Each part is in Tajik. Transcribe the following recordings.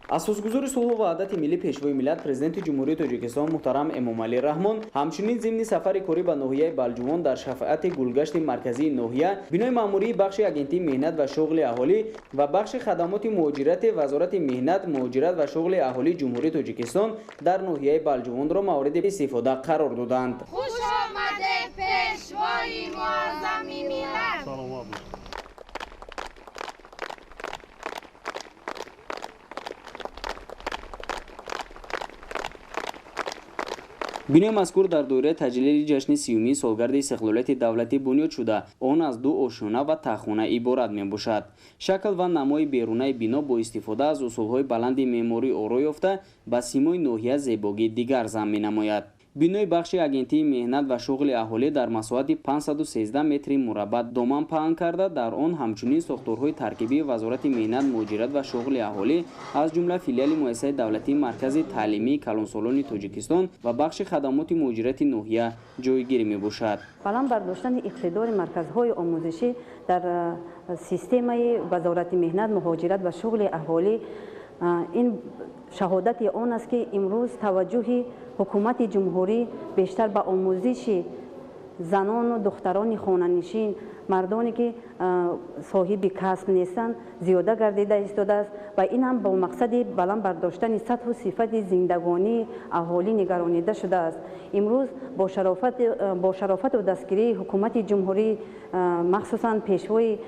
асосгузори сулҳу ваҳдати миллӣ пешвои миллат президенти ҷумҳурии тоҷикистон муҳтарам эмомалӣ раҳмон ҳамчунин зимни сафари корӣ ба ноҳияи балҷувон дар шафоати гулгашти марказии ноҳия бинои маъмурии бахши агентии меҳнат ва шуғли аҳолӣ ва бахши хадамоти муҳоҷирати вазорати меҳнат муҳоҷират ва шуғли аҳолии ҷумҳурии тоҷикистон дар ноҳияи балҷувонро мавриди истифода қарор доданд. хуш омадед пешвои муаззами миллат. бинои мазкур дар доираи таҷлили ҷашни 30-уми солгарди истиқлолияти давлатӣ бунёд шуда, он аз 2 ошхона ва таххона иборат мебошад. Шакл ва намои берунаи бино бо истифода аз усулҳои баланди меъморӣ оро ёфта ба симои ноҳия зебогии дигар зам менамояд. бинои бахши агентии меҳнат ва шуғли аҳолӣ дар масоҳати 513 метри мураббаъ доман паҳн карда, дар он ҳамчунин сохторҳои таркибии вазорати меҳнат муҳоҷират ва шуғли аҳолӣ аз ҷумла филиали муассисаи давлатии маркази таълимии калонсолони тоҷикистон ва бахши хадамоти муҳоҷирати ноҳия ҷойгир мебошад. баланд бардоштани иқтидори марказҳои омӯзишӣ дар системаи вазорати меҳнат муҳоҷират ва шуғли аҳолӣ ин шаҳодати он аст ки имрӯз таваҷҷӯҳи ҳукумати ҷумҳурӣ бештар ба омӯзиши занону духтарони хонанишин, мардоне ки соҳиби касб нестанд, зиёда гардида истодааст ва ин ҳам бо мақсади баланд бардоштани сатҳу сифати зиндагонии аҳолӣ нигаронида шудааст. имрӯз бо шарофату дастгирии ҳукумати ҷумҳурӣ, махсусан пешвои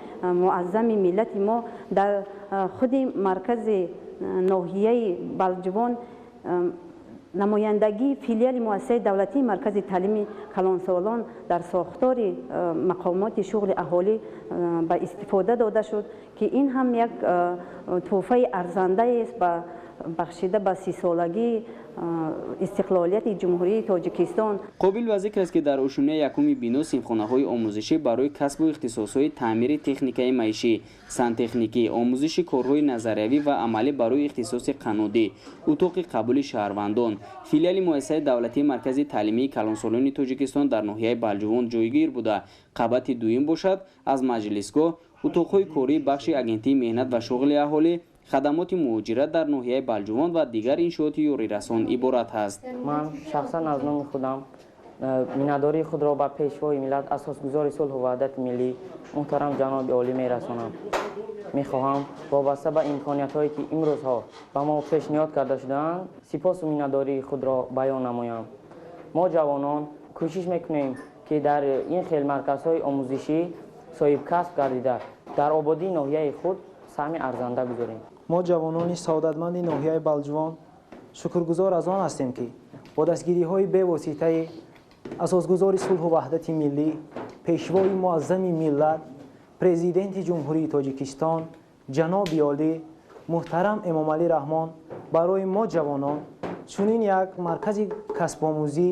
муаззами миллати мо дар худи маркази ноҳияи балҷувон намояндагии филиали муассисаи давлатии маркази таълими калонсолон дар сохтори мақомоти шуғли аҳолӣ ба истифода дода шуд ки ин ҳам як тӯҳфаи арзандааст бахшида ба 30-солагии истиқлолияти ҷумҳурии тоҷикистон. қобил ва зикр аст ки дар ошунаи якуми бино синфхонаҳои омӯзишӣ барои касбу ихтисосҳои таъмири техникаи маишӣ, сантехникӣ, омӯзиши корҳои назариявӣ ва амалӣ барои ихтисоси қаннодӣ, утоқи қабули шаҳрвандон, филиали муассисаи давлатии маркази таълимии калонсолони тоҷикистон дар ноҳияи балҷувон ҷойгир буда, қабати дуюм бошад аз маҷлисгоҳ, утоқҳои кории бахши агентии меҳнат ва шуғли аҳолӣ, хадамоти муҳоҷират дар ноҳияи балҷувон ва дигар иншооти ёрирасон иборат аст. ман шахсан аз номи худам миннатдории худро ба пешвои миллат асосгузори сулҳу ваҳдати миллӣ муҳтарам ҷаноби олӣ мерасонам. мехоҳам вобаста ба имкониятҳое ки имрӯзҳо ба мо пешниҳод карда шудаанд сипосу миннатдории худро баён намоям. мо ҷавонон кӯшиш мекунем ки дар ин хел марказҳои омӯзишӣ соҳибкасб гардида дар ободии ноҳияи худ саҳми арзанда гузорем. мо ҷавонони саодатманди ноҳияи балҷувон шукргузор аз он ҳастем ки бо дастгириҳои бевоситаи асосгузори сулҳу ваҳдати миллӣ, пешвои муаззами миллат, президенти ҷумҳурии тоҷикистон ҷаноби олӣ муҳтарам эмомалӣ раҳмон барои мо ҷавонон чунин як маркази касбомӯзӣ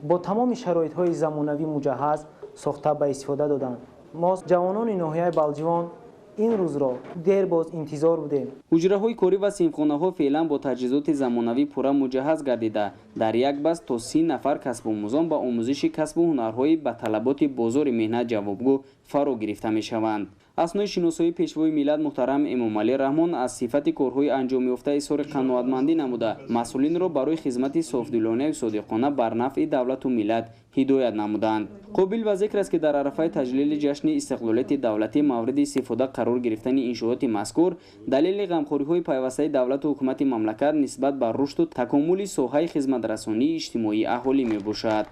бо тамоми шароитҳои замонавӣ муҷаҳҳаз сохта ба истифода доданд. мо ҷавонони ноҳияи балҷувон ин рӯзро дербоз интизор будем. ҳуҷраҳои корӣ ва синфхонаҳо феълан бо таҷҳизоти замонавӣ пурра муҷаҳҳаз гардида, дар як баст то 30 нафар касбомӯзон ба омӯзиши касбу ҳунарҳои ба талаботи бозори меҳнат ҷавобгӯ фаро гирифта мешаванд. аснои шиносоии пешвои миллат муҳтарам эмомалӣ раҳмон аз сифати корҳои анҷомёфта изҳори қаноатмандӣ намуда, масъулинро барои хизмати софдилонаву содиқона бар нафъи давлату миллат ҳидоят намуданд. қобил ва зикр аст ки дар арафаи таҷлили ҷашни истиқлолияти давлатӣ мавриди истифода қарор гирифтани иншооти мазкур далели ғамхориҳои пайвастаи давлату ҳукумати мамлакат нисбат ба рушду такомули соҳаи хизматрасонии иҷтимоии аҳолӣ мебошад.